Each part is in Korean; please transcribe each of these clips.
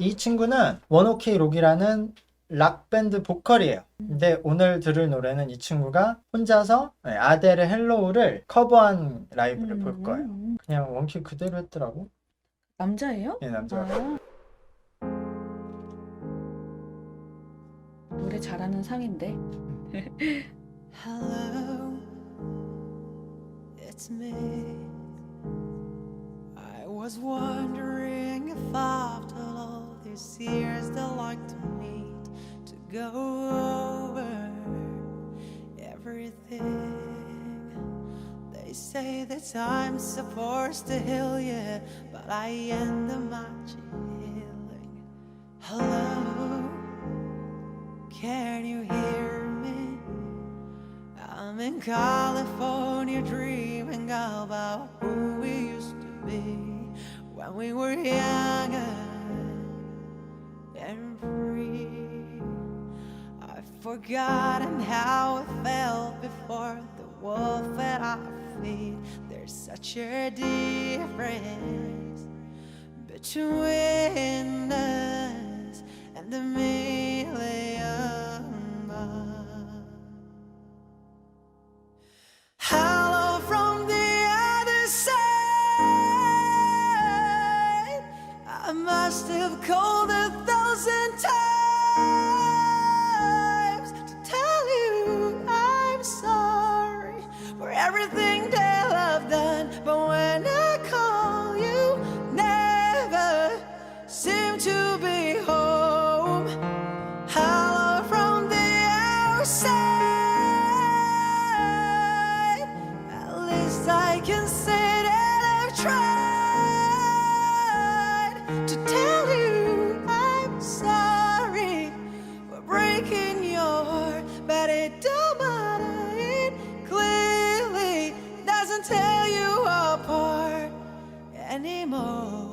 이 친구는 원오케이 록이라는 락밴드 보컬이에요. 근데 오늘 들을 노래는 이 친구가 혼자서 아델의 헬로우를 커버한 라이브를 볼 거예요. 그냥 원키 그대로 했더라고. 남자예요? 예, 남자. 노래 잘하는 상인데. Hello, it's me. I was wondering if after all these years they'd like to meet to go over everything. They say that I'm supposed to heal you, but I end up healing. Hello, can you hear me? I'm in California dreaming about who we used to be when we were younger and free. I've forgotten how it felt before the wolf at our feet. There's such a difference between us and a million miles. Hello from the other side. I must have called 1,000 times to tell you I'm sorry for everything that I've done. But when I call, you never seem to be home. Hello from the outside. At least I can say that I've tried to tell you I'm sorry for breaking your heart, but it don't matter. It clearly doesn't tear you apart anymore.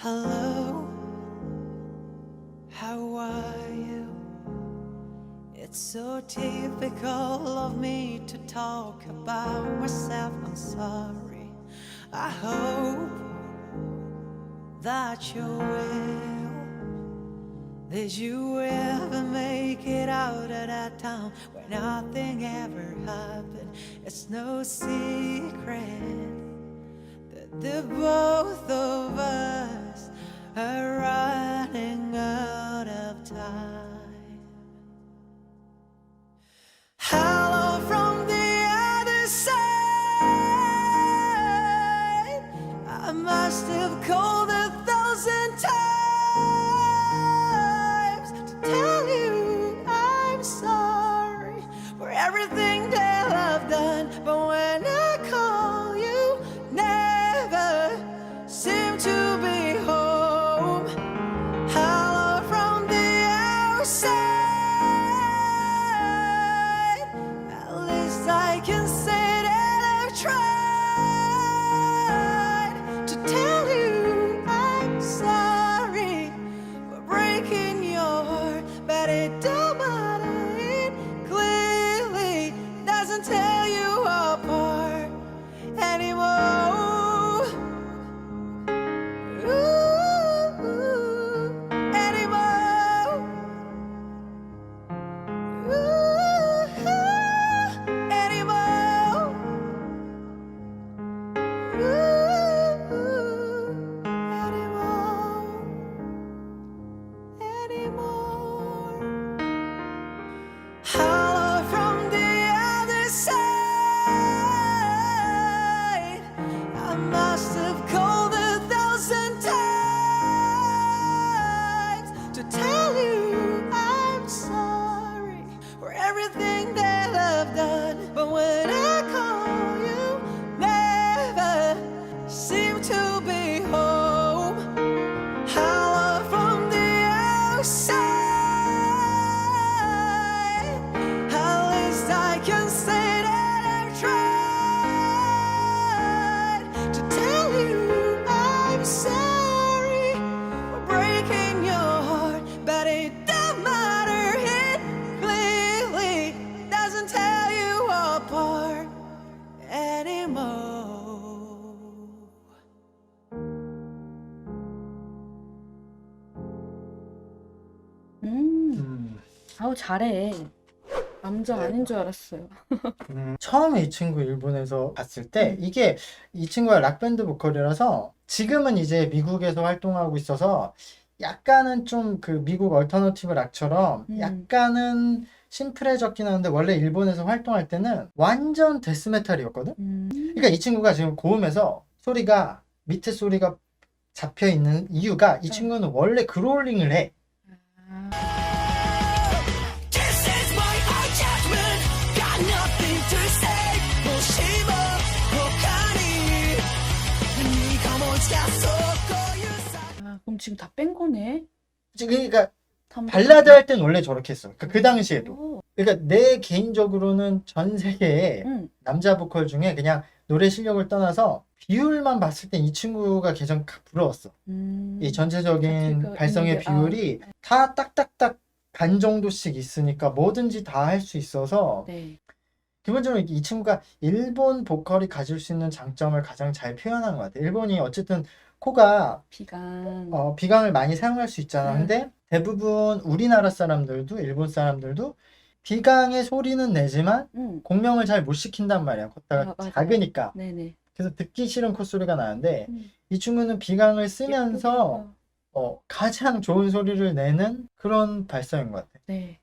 Hello, how are you? It's so typical of me to talk about myself. I'm sorry. I hope that you're well. Did you ever make it out of that town where nothing ever happened? It's no secret that the both of us are running out of time. Hello from the other side. I must have called 1,000 times to tell you I'm sorry for everything that I've done. But when I call, you never seem to be home. Hello from the outside. At least I can say that I've tried to tell you I'm sorry for breaking your heart, but it don't matter. It clearly doesn't tear you apart anymore. Anymore. Anymore. 아우 잘해. 남자 네. 아닌 줄 알았어요. 처음에 이 친구 일본에서 봤을 때 이게 이 친구가 락밴드 보컬이라서 지금은 이제 미국에서 활동하고 있어서 약간은 좀 그 미국 얼터너티브 락처럼 약간은 심플해졌긴 하는데 원래 일본에서 활동할 때는 완전 데스메탈이었거든? 그러니까 이 친구가 지금 고음에서 소리가 밑에 소리가 잡혀 있는 이유가 이 친구는 원래 그롤링을 해. This is my own judgment. Got nothing to say. 무심한 혹하니 네가 뭔지 아, 그럼 지금 다 뺀 거네? 그러니까 탐- 발라드 할 땐 원래 저렇게 했어. 그 당시에도. 오, 그러니까 내 개인적으로는 전 세계에 응. 남자 보컬 중에 그냥 노래 실력을 떠나서 비율만 봤을 땐 이 친구가 가장 부러웠어. 이 전체적인 자체가 발성의 있는데, 비율이 다 딱딱딱 간 정도씩 있으니까 뭐든지 다 할 수 있어서 네. 기본적으로 이 친구가 일본 보컬이 가질 수 있는 장점을 가장 잘 표현한 것 같아. 일본이 어쨌든 코가 비강. 비강을 많이 사용할 수 있잖아. 음. 근데 대부분 우리나라 사람들도 일본 사람들도 비강의 소리는 내지만 응. 공명을 잘 못 시킨단 말이야. 걷다가 맞아요. 작으니까. 네네. 그래서 듣기 싫은 콧소리가 나는데 음. 이 친구는 비강을 쓰면서 예쁘게. 가장 좋은 소리를 내는 그런 발성인 것 같아. 네.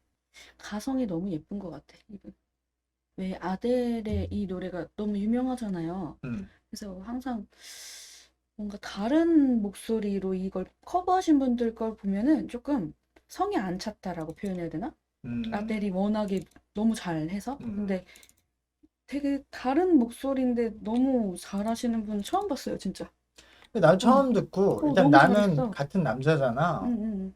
가성이 너무 예쁜 것 같아. 이분. 왜 아델의 이 노래가 너무 유명하잖아요. 그래서 항상 뭔가 다른 목소리로 이걸 커버하신 분들 걸 보면은 조금 성이 안 찼다라고 표현해야 되나? 아델이 워낙에 너무 잘해서. 근데 되게 다른 목소리인데 너무 잘하시는 분 처음 봤어요, 진짜. 나 처음 듣고 일단 너무 나는 잘했어. 같은 남자잖아. 응,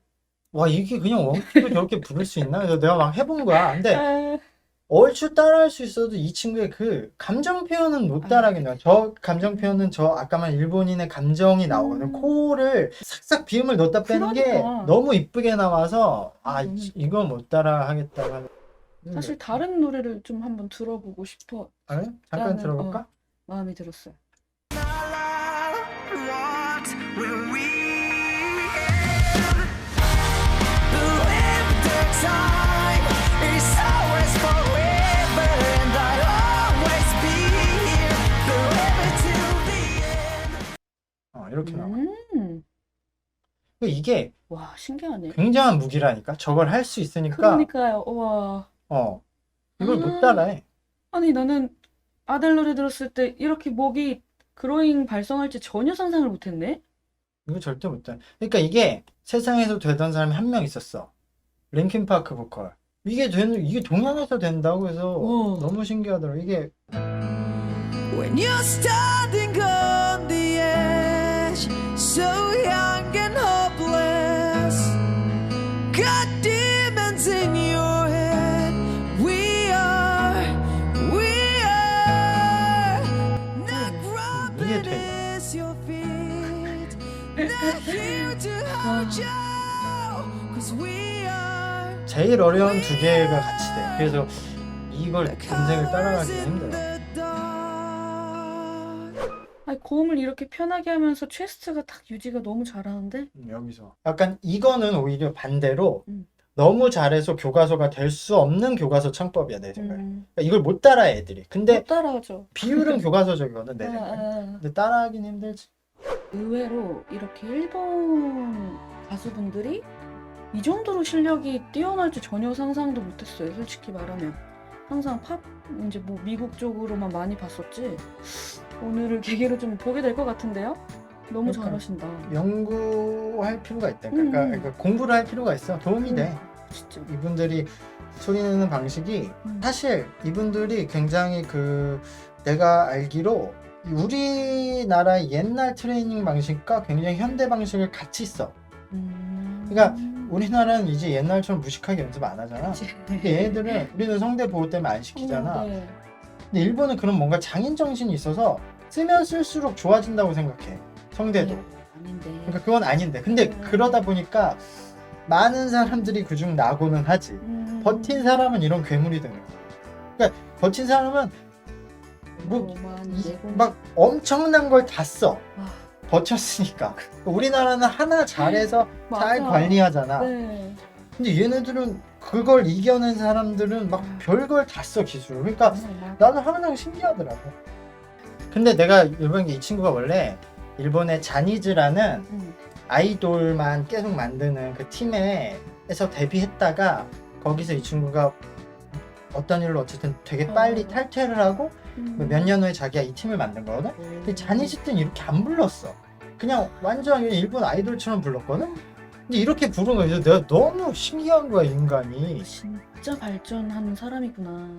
와 이게 그냥 원키로 저렇게 부를 수 있나? 그래서 내가 막 해본 거야. 근데 응. 얼추 따라할 수 있어도 이 친구의 그 감정 표현은 못 따라하겠네. 저 감정 표현은 저 아까 말 일본인의 감정이 나오거든. 코를 싹싹 비음을 넣었다 빼는 게 그러니까. 너무 이쁘게 나와서 너무 이거 못 따라 하겠다고 하는. 사실 다른 노래를 좀 한번 들어보고 싶어. 그래? 잠깐 나는, 들어볼까? 마음이 들었어요. What will we live the time is always forever and I'll always be here forever till the end. 이렇게 나와. 음. 이게 와, 신기하네. 굉장한 무기라니까. 저걸 할 수 있으니까 그러니까요. 우와. 이걸 못 따라해. 아니, 나는 아델 노래 들었을 때 이렇게 목이 그로잉 발성할지 전혀 상상을 못했네. 이거 절대 못 따라. 그러니까 이게 세상에서 되던 사람이 한 명 있었어. 링킨 파크 보컬. 이게 동양에서 된다고 해서 우와. 너무 신기하더라고. 이게 When you're standing on the edge, so young and hopeless, got demons in your head. We are not 이게 rubbing 돼. is your feet, not here to hold you, 'cause we are. 제일 어려운 두 개가 같이 돼. 그래서 이걸 인생을 따라가기 힘들어. 아니, 고음을 이렇게 편하게 하면서 체스트가 딱 유지가 너무 잘하는데? 여기서 약간 이거는 오히려 반대로 음. 너무 잘해서 교과서가 될 수 없는 교과서 창법이야 내 생각에. 음. 그러니까 이걸 못 따라해 애들이. 근데 못 따라하죠. 비율은 교과서적이거든 내 아, 생각에. 아. 근데 따라하긴 힘들지. 의외로 이렇게 일본 가수분들이 이 정도로 실력이 뛰어날 줄 전혀 상상도 못했어요. 솔직히 말하면. 항상 팝, 이제 뭐 미국 쪽으로만 많이 봤었지. 오늘을 계기로 좀 보게 될 것 같은데요? 너무 그러니까. 잘하신다. 연구할 필요가 있다. 그러니까 공부를 할 필요가 있어. 도움이 돼. 진짜. 이분들이 소리 내는 방식이 음. 사실 이분들이 굉장히 내가 알기로 우리나라의 옛날 트레이닝 방식과 굉장히 현대 방식을 같이 써. 그러니까 우리나라는 이제 옛날처럼 무식하게 연습 안 하잖아. 그치. 근데 얘네들은 우리는 성대 보호 때문에 안 시키잖아. 네. 근데 일본은 그런 뭔가 장인 정신이 있어서 쓰면 쓸수록 좋아진다고 생각해. 성대도. 아닌데. 그러니까 그건 아닌데. 근데 그러다 보니까 많은 사람들이 그중 나고는 하지. 버틴 사람은 이런 괴물이 되는 거야. 그러니까 버틴 사람은 막 엄청난 걸 다 써. 버텼으니까. 우리나라는 하나 잘해서 잘 맞아. 관리하잖아. 네. 근데 얘네들은 그걸 이겨낸 사람들은 막 별걸 다 써 기술을. 그러니까 맞아. 나는 항상 신기하더라고. 근데 내가 이번 게 이 친구가 원래 일본의 자니즈라는 응. 아이돌만 계속 만드는 그 팀에서 데뷔했다가 거기서 이 친구가 어떤 일로 어쨌든 되게 빨리 탈퇴를 하고 몇 년 후에 자기가 이 팀을 만든 거거든. 근데 자니즈 때는 이렇게 안 불렀어. 그냥 완전 일본 아이돌처럼 불렀거든. 근데 이렇게 부른 거야. 그래서 내가 너무 신기한 거야, 인간이. 진짜 발전하는 사람이구나.